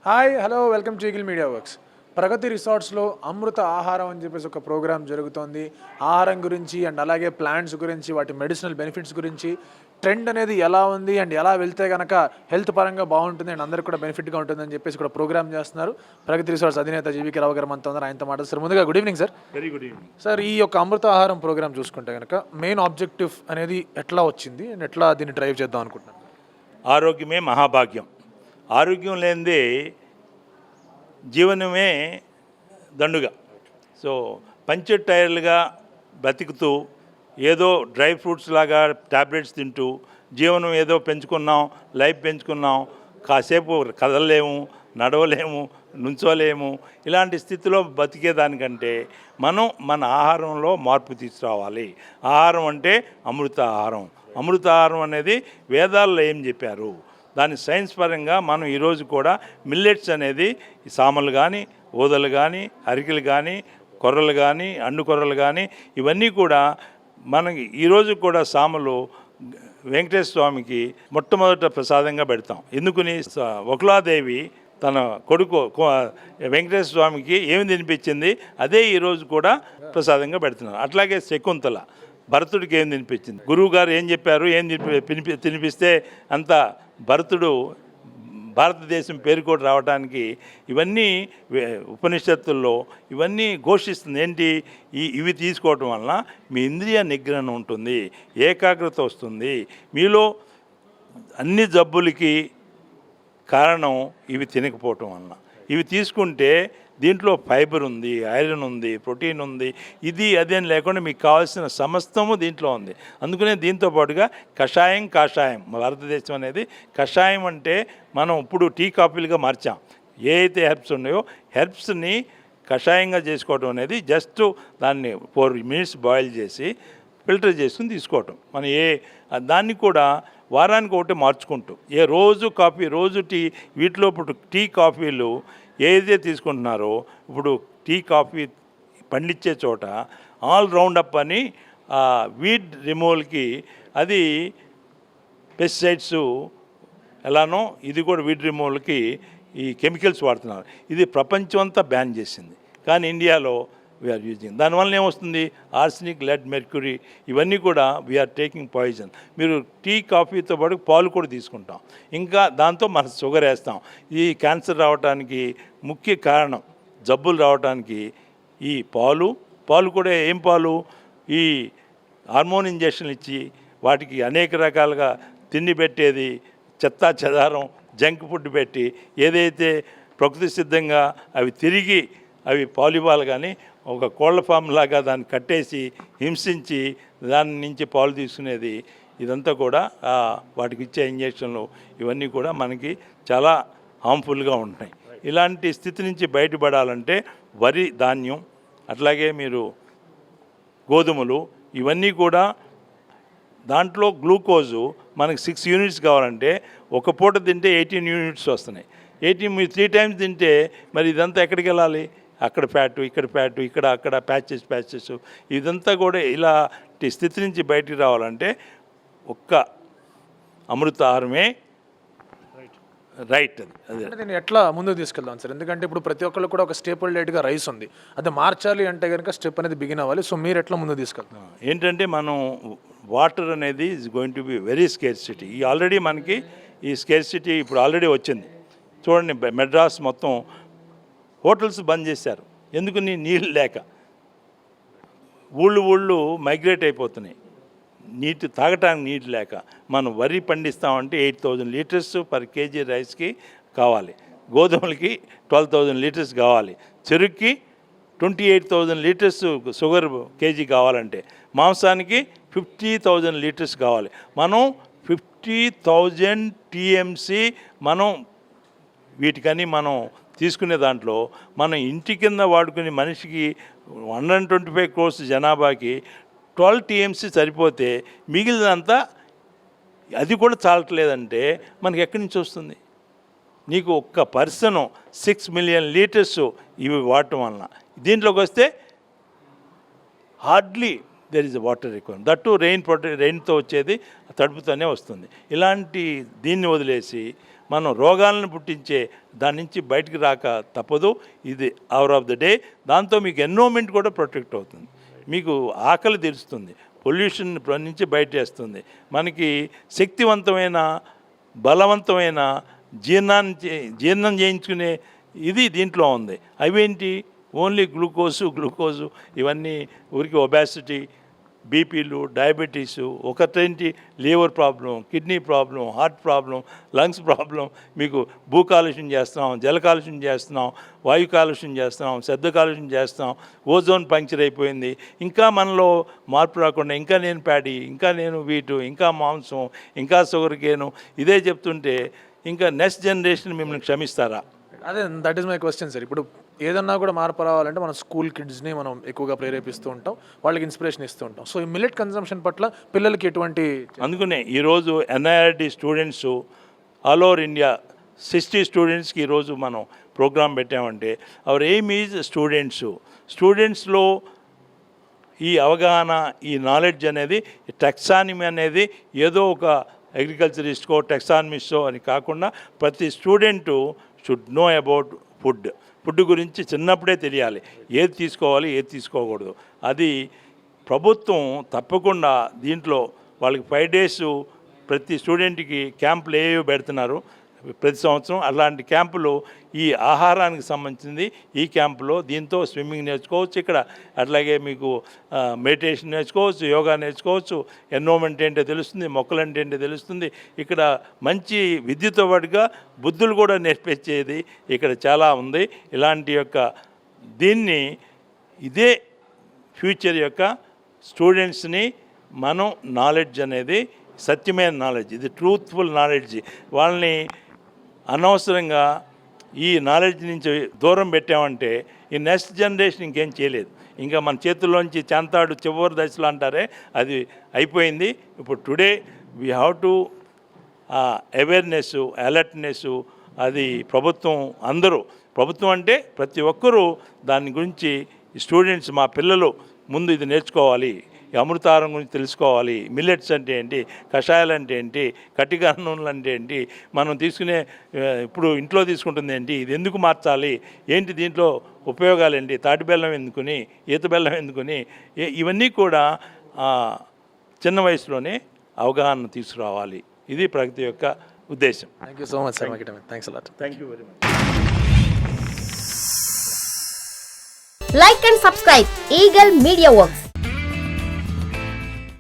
Hi hello welcome to eagle media works. Pragathi రిసార్ట్స్లో అమృత ఆహారం అని చెప్పేసి ఒక ప్రోగ్రామ్ జరుగుతోంది. ఆహారం గురించి అండ్ అలాగే ప్లాంట్స్ గురించి, వాటి మెడిసినల్ బెనిఫిట్స్ గురించి, ట్రెండ్ అనేది ఎలా ఉంది అండ్ ఎలా వెళ్తే కనుక హెల్త్ పరంగా బాగుంటుంది అండ్ అందరికి కూడా బెనిఫిట్గా ఉంటుందని చెప్పేసి కూడా ప్రోగ్రామ్ చేస్తున్నారు. ప్రగతి రిసార్ట్స్ అధినేత జీవీకే రావు గారు మనతో ఉన్నారు. ఆయనతో మాట్లాడుతారు. ముందుగా good evening sir. Very good evening sir, ఈ యొక్క అమృత ఆహారం ప్రోగ్రామ్ చూసుకుంటే కనుక మెయిన్ ఆబ్జెక్టివ్ అనేది ఎట్లా వచ్చింది అండ్ ఎట్లా దీన్ని డ్రైవ్ చేద్దాం అనుకుంటున్నాను? ఆరోగ్యమే మహాభాగ్యం. ఆరోగ్యం లేనిదే జీవనమే దండుగా. సో పంచెడ్ టైర్లుగా బ్రతుకుతూ ఏదో డ్రై ఫ్రూట్స్ లాగా ట్యాబ్లెట్స్ తింటూ జీవనం ఏదో పెంచుకున్నాం, లైఫ్ పెంచుకున్నాం, కాసేపు కదలలేము, నడవలేము, నుంచోలేము, ఇలాంటి స్థితిలో బతికేదానికంటే మనం మన ఆహారంలో మార్పు తీసుకురావాలి. ఆహారం అంటే అమృత ఆహారం. అమృత ఆహారం అనేది వేదాల్లో ఏం చెప్పారు, దాని సైన్స్ పరంగా మనం ఈరోజు కూడా మిల్లెట్స్ అనేది సామలు కానీ, ఊదలు కానీ, అరికెలు కానీ, కొర్రలు కానీ, అండు కొర్రలు కానీ, ఇవన్నీ కూడా మనకి ఈరోజు కూడా సామలు వెంకటేశ్వర స్వామికి మొట్టమొదట ప్రసాదంగా పెడతాం. ఎందుకని ఒకలాదేవి తన కొడుకు వెంకటేశ్వర స్వామికి ఏమి తినిపించింది, అదే ఈరోజు కూడా ప్రసాదంగా పెడుతున్నారు. అట్లాగే శకుంతల భరతుడికి ఏం తినిపించింది, గురువు గారు ఏం చెప్పారు, ఏం తినిపిస్తే అంత భరతుడు భారతదేశం పేరు కూడా రావడానికి ఇవన్నీ ఉపనిషత్తుల్లో ఇవన్నీ ఘోషిస్తుంది. ఏంటి, ఇవి తీసుకోవటం వలన మీ ఇంద్రియ నిగ్రహణ ఉంటుంది, ఏకాగ్రత వస్తుంది. మీలో అన్ని జబ్బులకి కారణం ఇవి తినకపోవటం వలన. ఇవి తీసుకుంటే దీంట్లో ఫైబర్ ఉంది, ఐరన్ ఉంది, ప్రోటీన్ ఉంది, ఇది అదేం లేకుండా మీకు కావాల్సిన సమస్తము దీంట్లో ఉంది. అందుకనే దీంతో పాటుగా కషాయం భారతదేశం అనేది కషాయం అంటే మనం ఇప్పుడు టీ కాఫీలుగా మార్చాం. ఏ అయితే హెర్బ్స్ ఉన్నాయో హెర్బ్స్ని కషాయంగా చేసుకోవడం అనేది జస్ట్ దాన్ని 4 minutes బాయిల్ చేసి ఫిల్టర్ చేసుకుని తీసుకోవటం. మనం దాన్ని కూడా వారానికి ఒకటి మార్చుకుంటూ రోజు కాఫీ, రోజు టీ, వీటిలో ఇప్పుడు టీ కాఫీలు ఏదైతే తీసుకుంటున్నారో ఇప్పుడు టీ కాఫీ పండించే చోట ఆల్ రౌండ్ అప్ అని వీడ్ రిమూవల్కి అది పెస్టిసైడ్స్ ఎలానో ఇది కూడా వీడ్ రిమూవల్కి ఈ కెమికల్స్ వాడుతున్నారు. ఇది ప్రపంచం అంతా బ్యాన్ చేసింది, కానీ ఇండియాలో వీఆర్ యూజింగ్. దానివల్ల ఏమొస్తుంది, ఆర్సెనిక్, లెడ్, మెర్క్యూరీ, ఇవన్నీ కూడా వీఆర్ టేకింగ్ పాయిజన్. మీరు టీ కాఫీతో పాటు పాలు కూడా తీసుకుంటాం, ఇంకా దాంతో మన షుగర్ వేస్తాం. ఈ క్యాన్సర్ రావడానికి ముఖ్య కారణం, జబ్బులు రావడానికి ఈ పాలు కూడా ఏం పాలు, ఈ హార్మోన్ ఇంజక్షన్లు ఇచ్చి వాటికి అనేక రకాలుగా తిండి పెట్టేది, చెత్తా చెదారం, జంక్ ఫుడ్ పెట్టి ఏదైతే ప్రకృతి సిద్ధంగా అవి పాలు ఇవ్వాలి, కానీ ఒక కోళ్ల ఫామ్ లాగా దాన్ని కట్టేసి హింసించి దాని నుంచి పాలు తీసుకునేది, ఇదంతా కూడా వాటికి ఇచ్చే ఇంజక్షన్లు ఇవన్నీ కూడా మనకి చాలా హార్మ్ఫుల్గా ఉంటాయి. ఇలాంటి స్థితి నుంచి బయటపడాలంటే వరి ధాన్యం, అట్లాగే మీరు గోధుమలు, ఇవన్నీ కూడా దాంట్లో గ్లూకోజు మనకి 6 units కావాలంటే ఒక పూట తింటే 18 units వస్తున్నాయి. 18 మీరు 3 times తింటే మరి ఇదంతా ఎక్కడికి వెళ్ళాలి? అక్కడ ఫ్యాటు, ఇక్కడ ఫ్యాటు, అక్కడ ప్యాచెస్, ఇదంతా కూడా ఇలాంటి స్థితి నుంచి బయటికి రావాలంటే ఒక్క అమృత ఆహారమే రైట్. అది నేను ఎట్లా ముందుకు తీసుకెళ్దాం సార్? ఎందుకంటే ఇప్పుడు ప్రతి ఒక్కళ్ళు కూడా ఒక స్టేపుల్ డైట్గా రైస్ ఉంది, అది మార్చాలి అంటే కనుక స్టెప్ అనేది బిగిన్ అవ్వాలి. సో మీరు ఎట్లా ముందుకు తీసుకెళ్తాం? ఏంటంటే మనం వాటర్ అనేది is going to be very scarcity. Already మనకి ఈ స్కేర్సిటీ ఇప్పుడు ఆల్రెడీ వచ్చింది. చూడండి, మెడ్రాస్ మొత్తం హోటల్స్ బంద్ చేశారు. ఎందుకు? నీళ్ళు లేక. ఊళ్ళు మైగ్రేట్ అయిపోతున్నాయి, నీటి తాగటానికి నీళ్ళు లేక. మనం వరి పండిస్తామంటే 8,000 liters పర్ కేజీ రైస్కి కావాలి, గోధుమలకి 12,000 liters కావాలి, చెరుక్కి 28,000 liters షుగర్ కేజీ కావాలంటే, మాంసానికి 50,000 liters కావాలి. మనం 50,000 TMC మనం వీటికని మనం తీసుకునే దాంట్లో మనం ఇంటి కింద వాడుకునే మనిషికి 125 crores జనాభాకి 12 TMC సరిపోతే మిగిలినంతా అది కూడా చాలట్లేదంటే మనకి ఎక్కడి నుంచి వస్తుంది? నీకు ఒక్క పర్సను 6 million liters ఇవి వాడటం వలన దీంట్లోకి వస్తే hardly there is water requirement. That too రెయిన్తో వచ్చేది తడుపుతూనే వస్తుంది. ఇలాంటి దీన్ని వదిలేసి మనం రోగాలను పుట్టించే దాని నుంచి బయటికి రాక తప్పదు. ఇది అవర్ ఆఫ్ ద డే. దాంతో మీకు ఎన్విరాన్మెంట్ కూడా ప్రొటెక్ట్ అవుతుంది, మీకు ఆకలి తీరుస్తుంది, పొల్యూషన్ నుంచి బయటేస్తుంది, మనకి శక్తివంతమైన బలవంతమైన జీర్ణం చేయించుకునే ఇది దీంట్లో ఉంది. అవేంటి? ఓన్లీ గ్లూకోజు ఇవన్నీ ఊరికి ఒబాసిటీ, బీపీలు, డయాబెటీసు, ఒకటేంటి liver problem, kidney problem, heart problem, lungs problem, మీకు భూ కాలుష్యం చేస్తున్నాం, జల కాలుష్యం చేస్తున్నాం, వాయు కాలుష్యం చేస్తున్నాం, శబ్ద కాలుష్యం చేస్తున్నాం, ఓజోన్ పంక్చర్ అయిపోయింది. ఇంకా మనలో మార్పు రాకుండా ఇంకా నేను ప్యాడీ, ఇంకా నేను వీటు, ఇంకా మాంసం, ఇంకా షుగర్ కేను ఇదే చెప్తుంటే ఇంకా నెక్స్ట్ జనరేషన్ మిమ్మల్ని క్షమిస్తారా? అదే that is my question sir. ఇప్పుడు ఏదన్నా కూడా మార్పు రావాలంటే మనం స్కూల్ కిడ్స్ని మనం ఎక్కువగా ప్రేరేపిస్తూ ఉంటాం, వాళ్ళకి ఇన్స్పిరేషన్ ఇస్తూ ఉంటాం. సో ఈ మిల్లెట్ కన్సంప్షన్ పట్ల పిల్లలకి ఎటువంటి అందుకనే ఈరోజు ఎన్ఐఆర్టీ స్టూడెంట్స్ ఆల్ ఓవర్ ఇండియా 60 స్టూడెంట్స్కి ఈరోజు మనం ప్రోగ్రామ్ పెట్టామంటే అవర్ ఎయిమ్ ఈజ్ స్టూడెంట్స్లో ఈ అవగాహన, ఈ నాలెడ్జ్ అనేది, టెక్సానమీ అనేది ఏదో ఒక అగ్రికల్చరిస్ట్కో టెక్సానమిస్టో అని కాకుండా ప్రతి student should know about food గురించి చిన్నప్పుడే తెలియాలి, ఏది తీసుకోవాలి ఏది తీసుకోకూడదు. అది ప్రభుత్వం తప్పకుండా దీంట్లో వాళ్ళకి 5 days ప్రతి స్టూడెంట్కి క్యాంపులు ఏవో పెడుతున్నారు ప్రతి సంవత్సరం. అలాంటి క్యాంపులు ఈ ఆహారానికి సంబంధించింది ఈ క్యాంపులో. దీంతో స్విమ్మింగ్ నేర్చుకోవచ్చు, ఇక్కడ అట్లాగే మీకు మెడిటేషన్ నేర్చుకోవచ్చు, యోగా నేర్చుకోవచ్చు, ఎన్విరాన్మెంట్ ఏంటో తెలుస్తుంది, మొక్కలు అంటే ఏంటో తెలుస్తుంది. ఇక్కడ మంచి విద్యతో పాటుగా బుద్ధులు కూడా నేర్పించేది ఇక్కడ చాలా ఉంది. ఇలాంటి యొక్క దీన్ని ఇదే ఫ్యూచర్ యొక్క స్టూడెంట్స్ని మనం నాలెడ్జ్ అనేది సత్యమైన నాలెడ్జ్, ఇది ట్రూత్ఫుల్ నాలెడ్జ్, వాళ్ళని అనవసరంగా ఈ నాలెడ్జ్ నుంచి దూరం పెట్టామంటే ఈ నెక్స్ట్ జనరేషన్ ఇంకేం చేయలేదు. ఇంకా మన చేతుల్లోంచి చెంతాడు చివరి దశలో అంటారే అది అయిపోయింది. ఇప్పుడు today we have to awareness, alertness, అది ప్రభుత్వం అంటే ప్రతి ఒక్కరూ దాని గురించి స్టూడెంట్స్, మా పిల్లలు ముందు ఇది నేర్చుకోవాలి, ఈ అమృతాహారం గురించి తెలుసుకోవాలి, మిల్లెట్స్ అంటే ఏంటి, కషాయాలు అంటే ఏంటి, కట్టిగా నూనెలు అంటే ఏంటి, మనం తీసుకునే ఇప్పుడు ఇంట్లో తీసుకుంటుంది ఏంటి, ఇది ఎందుకు మార్చాలి, ఏంటి దీంట్లో ఉపయోగాలు ఏంటి, తాటి బెల్లం ఎందుకుని, ఈత బెల్లం ఎందుకుని, ఇవన్నీ కూడా చిన్న వయసులోనే అవగాహన తీసుకురావాలి. ఇది ప్రగతి యొక్క ఉద్దేశం. Thank you so much sir. Thanks a lot. Thank you very much. Like and subscribe Eagle Media Works.